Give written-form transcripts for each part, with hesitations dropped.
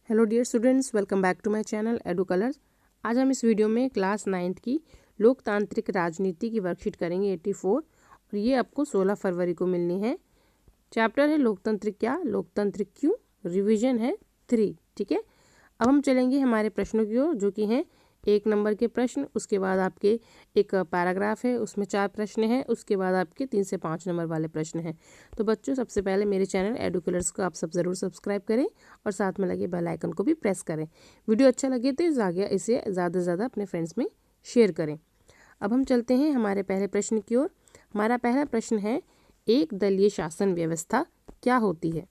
Hello dear students, welcome back to my channel Edu Colours. आज हम इस video में क्लास 9th की लोकतांत्रिक राजनीति की वर्कशीट करेंगे 84 और ये आपको 16 फरवरी को मिलनी है। चैप्टर है लोकतंत्र क्या, लोकतंत्र क्यों, रिवीजन है 3। ठीक है, अब हम चलेंगे हमारे प्रश्नों की ओर, जो कि हैं 1 नंबर के प्रश्न, उसके बाद आपके एक पैराग्राफ है, उसमें 4 प्रश्न हैं, उसके बाद आपके 3 से 5 नंबर वाले प्रश्न हैं। तो बच्चों, सबसे पहले मेरे चैनल एडू कलर्स को आप सब ज़रूर सब्सक्राइब करें और साथ में लगे बेल आइकन को भी प्रेस करें। वीडियो अच्छा लगे तो इसे ज़्यादा से ज़्यादा अपने फ्रेंड्स में शेयर करें। अब हम चलते हैं हमारे पहले प्रश्न की ओर। हमारा पहला प्रश्न है, एक दलीय शासन व्यवस्था क्या होती है?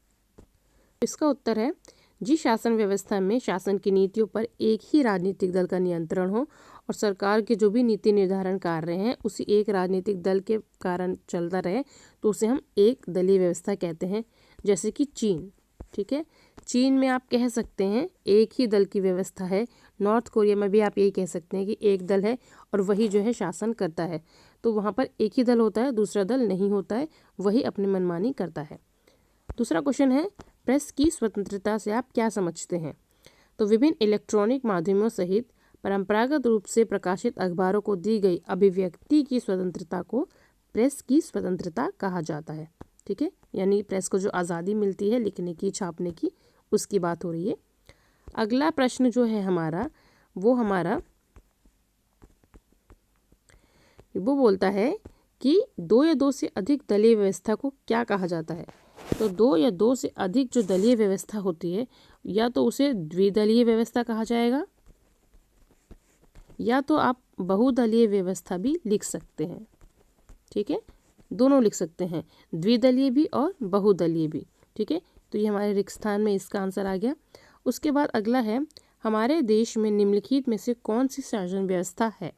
इसका उत्तर है, जिस शासन व्यवस्था में शासन की नीतियों पर एक ही राजनीतिक दल का नियंत्रण हो और सरकार के जो भी नीति निर्धारण कार्य हैं उसी एक राजनीतिक दल के कारण चलता रहे, तो उसे हम एक दलीय व्यवस्था कहते हैं। जैसे कि चीन। ठीक है, चीन में आप कह सकते हैं एक ही दल की व्यवस्था है। नॉर्थ कोरिया में भी आप यही कह सकते हैं कि एक दल है और वही जो है शासन करता है। तो वहाँ पर एक ही दल होता है, दूसरा दल नहीं होता है, वही अपनी मनमानी करता है। दूसरा क्वेश्चन है, प्रेस की स्वतंत्रता से आप क्या समझते हैं? तो विभिन्न इलेक्ट्रॉनिक माध्यमों सहित परंपरागत रूप से प्रकाशित अखबारों को दी गई अभिव्यक्ति की स्वतंत्रता को प्रेस की स्वतंत्रता कहा जाता है। ठीक है, यानी प्रेस को जो आज़ादी मिलती है लिखने की, छापने की, उसकी बात हो रही है। अगला प्रश्न जो है हमारा वो बोलता है कि 2 या 2 से अधिक दलीय व्यवस्था को क्या कहा जाता है? तो 2 या 2 से अधिक जो दलीय व्यवस्था होती है, या तो उसे द्विदलीय व्यवस्था कहा जाएगा, या तो आप बहुदलीय व्यवस्था भी लिख सकते हैं। ठीक है, दोनों लिख सकते हैं, द्विदलीय भी और बहुदलीय भी। ठीक है, तो ये हमारे रिक्त स्थान में इसका आंसर आ गया। उसके बाद अगला है, हमारे देश में निम्नलिखित में से कौन सी शासन व्यवस्था है?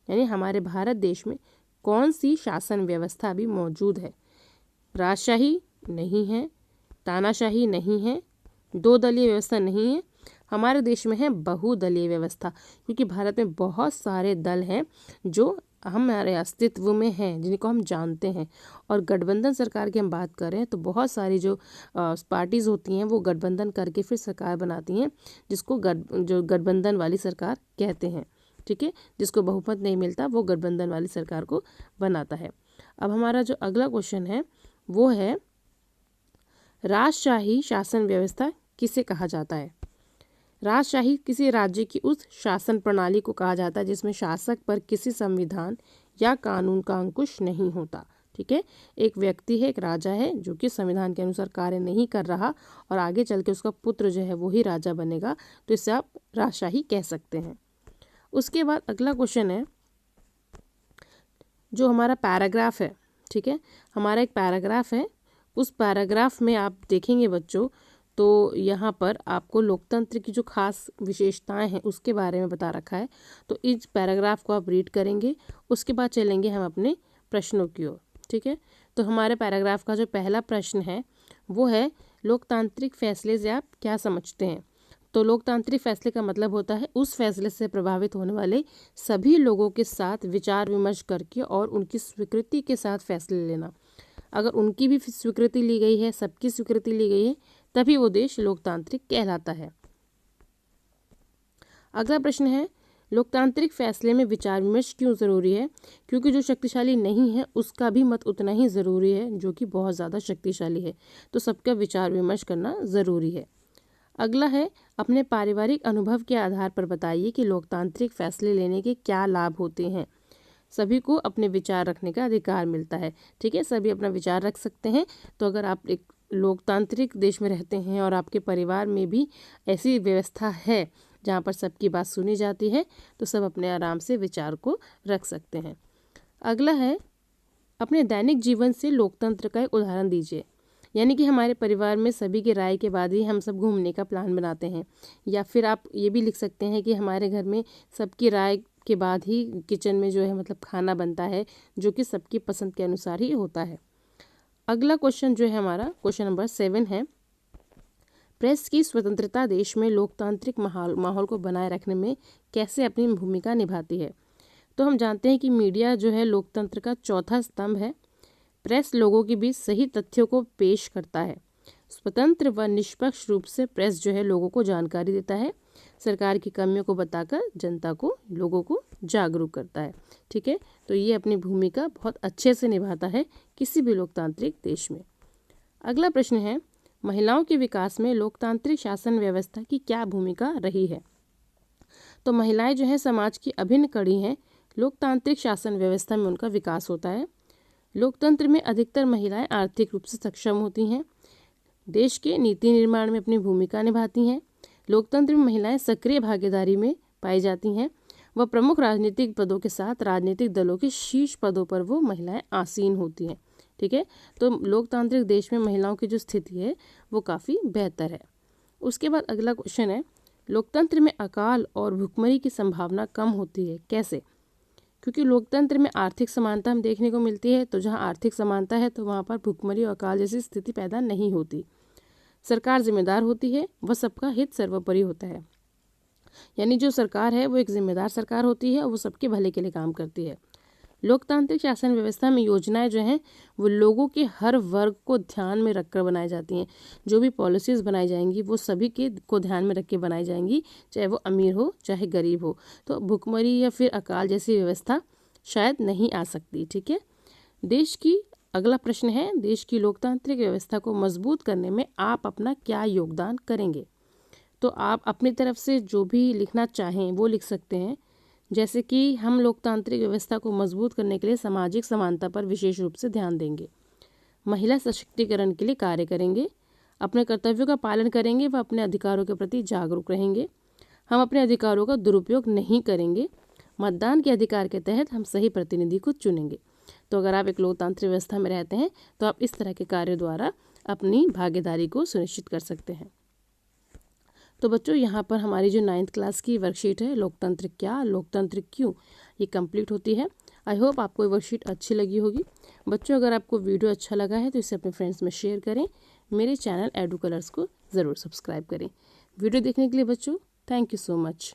यानी हमारे भारत देश में कौन सी शासन व्यवस्था भी मौजूद है? राजशाही नहीं है, तानाशाही नहीं है, 2 दलीय व्यवस्था नहीं है, हमारे देश में है बहुदलीय व्यवस्था। क्योंकि भारत में बहुत सारे दल हैं जो हमारे अस्तित्व में हैं, जिनको हम जानते हैं। और गठबंधन सरकार की हम बात करें तो बहुत सारी जो पार्टीज़ होती हैं वो गठबंधन करके फिर सरकार बनाती हैं, जिसको गठबंधन वाली सरकार कहते हैं। ठीक है, जिसको बहुमत नहीं मिलता वो गठबंधन वाली सरकार को बनाता है। अब हमारा जो अगला क्वेश्चन है वो है, राजशाही शासन व्यवस्था किसे कहा जाता है? राजशाही किसी राज्य की उस शासन प्रणाली को कहा जाता है जिसमें शासक पर किसी संविधान या कानून का अंकुश नहीं होता। ठीक है, एक व्यक्ति है, एक राजा है, जो कि संविधान के अनुसार कार्य नहीं कर रहा और आगे चल के उसका पुत्र जो है वो ही राजा बनेगा, तो इसे आप राजशाही कह सकते हैं। उसके बाद अगला क्वेश्चन है, जो हमारा पैराग्राफ है। ठीक है, हमारा एक पैराग्राफ है, उस पैराग्राफ में आप देखेंगे बच्चों, तो यहाँ पर आपको लोकतंत्र की जो खास विशेषताएं हैं उसके बारे में बता रखा है। तो इस पैराग्राफ को आप रीड करेंगे, उसके बाद चलेंगे हम अपने प्रश्नों की ओर। ठीक है, तो हमारे पैराग्राफ का जो पहला प्रश्न है वो है, लोकतांत्रिक फैसले से आप क्या समझते हैं? तो लोकतांत्रिक फैसले का मतलब होता है उस फैसले से प्रभावित होने वाले सभी लोगों के साथ विचार विमर्श करके और उनकी स्वीकृति के साथ फैसले लेना। अगर उनकी भी स्वीकृति ली गई है, सबकी स्वीकृति ली गई है, तभी वो देश लोकतांत्रिक कहलाता है। अगला प्रश्न है, लोकतांत्रिक फैसले में विचार विमर्श क्यों ज़रूरी है? क्योंकि जो शक्तिशाली नहीं है उसका भी मत उतना ही ज़रूरी है जो कि बहुत ज़्यादा शक्तिशाली है, तो सबका विचार विमर्श करना ज़रूरी है। अगला है, अपने पारिवारिक अनुभव के आधार पर बताइए कि लोकतांत्रिक फैसले लेने के क्या लाभ होते हैं। सभी को अपने विचार रखने का अधिकार मिलता है। ठीक है, सभी अपना विचार रख सकते हैं। तो अगर आप एक लोकतांत्रिक देश में रहते हैं और आपके परिवार में भी ऐसी व्यवस्था है जहाँ पर सबकी बात सुनी जाती है, तो सब अपने आराम से विचार को रख सकते हैं। अगला है, अपने दैनिक जीवन से लोकतंत्र का एक उदाहरण दीजिए। यानी कि हमारे परिवार में सभी की राय के बाद ही हम सब घूमने का प्लान बनाते हैं, या फिर आप ये भी लिख सकते हैं कि हमारे घर में सबकी राय के बाद ही किचन में जो है मतलब खाना बनता है, जो कि सबकी पसंद के अनुसार ही होता है। अगला क्वेश्चन जो है हमारा क्वेश्चन नंबर 7 है, प्रेस की स्वतंत्रता देश में लोकतांत्रिक माहौल को बनाए रखने में कैसे अपनी भूमिका निभाती है? तो हम जानते हैं कि मीडिया जो है लोकतंत्र का चौथा स्तंभ है। प्रेस लोगों के बीच सही तथ्यों को पेश करता है, स्वतंत्र व निष्पक्ष रूप से प्रेस जो है लोगों को जानकारी देता है, सरकार की कमियों को बताकर जनता को, लोगों को जागरूक करता है। ठीक है, तो ये अपनी भूमिका बहुत अच्छे से निभाता है किसी भी लोकतांत्रिक देश में। अगला प्रश्न है, महिलाओं के विकास में लोकतांत्रिक शासन व्यवस्था की क्या भूमिका रही है? तो महिलाएं जो है समाज की अभिन्न कड़ी हैं। लोकतांत्रिक शासन व्यवस्था में उनका विकास होता है। लोकतंत्र में अधिकतर महिलाएं आर्थिक रूप से सक्षम होती हैं, देश के नीति निर्माण में अपनी भूमिका निभाती हैं। लोकतंत्र में महिलाएं सक्रिय भागीदारी में पाई जाती हैं व प्रमुख राजनीतिक पदों के साथ राजनीतिक दलों के शीर्ष पदों पर वो महिलाएं आसीन होती हैं। ठीक है, तो लोकतांत्रिक देश में महिलाओं की जो स्थिति है वो काफ़ी बेहतर है। उसके बाद अगला क्वेश्चन है, लोकतंत्र में अकाल और भुखमरी की संभावना कम होती है, कैसे? क्योंकि लोकतंत्र में आर्थिक समानता हम देखने को मिलती है, तो जहाँ आर्थिक समानता है तो वहाँ पर भुखमरी और अकाल जैसी स्थिति पैदा नहीं होती। सरकार जिम्मेदार होती है, वह सबका हित सर्वोपरि होता है। यानी जो सरकार है वो एक जिम्मेदार सरकार होती है और वो सबके भले के लिए काम करती है। लोकतांत्रिक शासन व्यवस्था में योजनाएं जो हैं वो लोगों के हर वर्ग को ध्यान में रखकर बनाई जाती हैं। जो भी पॉलिसीज़ बनाई जाएंगी वो सभी के को ध्यान में रख के बनाई जाएंगी, चाहे वो अमीर हो चाहे गरीब हो। तो भुखमरी या फिर अकाल जैसी व्यवस्था शायद नहीं आ सकती। ठीक है, देश की अगला प्रश्न है, देश की लोकतांत्रिक व्यवस्था को मजबूत करने में आप अपना क्या योगदान करेंगे? तो आप अपनी तरफ से जो भी लिखना चाहें वो लिख सकते हैं। जैसे कि हम लोकतांत्रिक व्यवस्था को मजबूत करने के लिए सामाजिक समानता पर विशेष रूप से ध्यान देंगे, महिला सशक्तिकरण के लिए कार्य करेंगे, अपने कर्तव्यों का पालन करेंगे व अपने अधिकारों के प्रति जागरूक रहेंगे। हम अपने अधिकारों का दुरुपयोग नहीं करेंगे। मतदान के अधिकार के तहत हम सही प्रतिनिधि को चुनेंगे। तो अगर आप एक लोकतांत्रिक व्यवस्था में रहते हैं तो आप इस तरह के कार्य द्वारा अपनी भागीदारी को सुनिश्चित कर सकते हैं। तो बच्चों, यहाँ पर हमारी जो 9th क्लास की वर्कशीट है, लोकतंत्र क्या, लोकतंत्र क्यों, ये कंप्लीट होती है। आई होप आपको ये वर्कशीट अच्छी लगी होगी। बच्चों, अगर आपको वीडियो अच्छा लगा है तो इसे अपने फ्रेंड्स में शेयर करें। मेरे चैनल एडू कलर्स को ज़रूर सब्सक्राइब करें। वीडियो देखने के लिए बच्चों थैंक यू सो मच।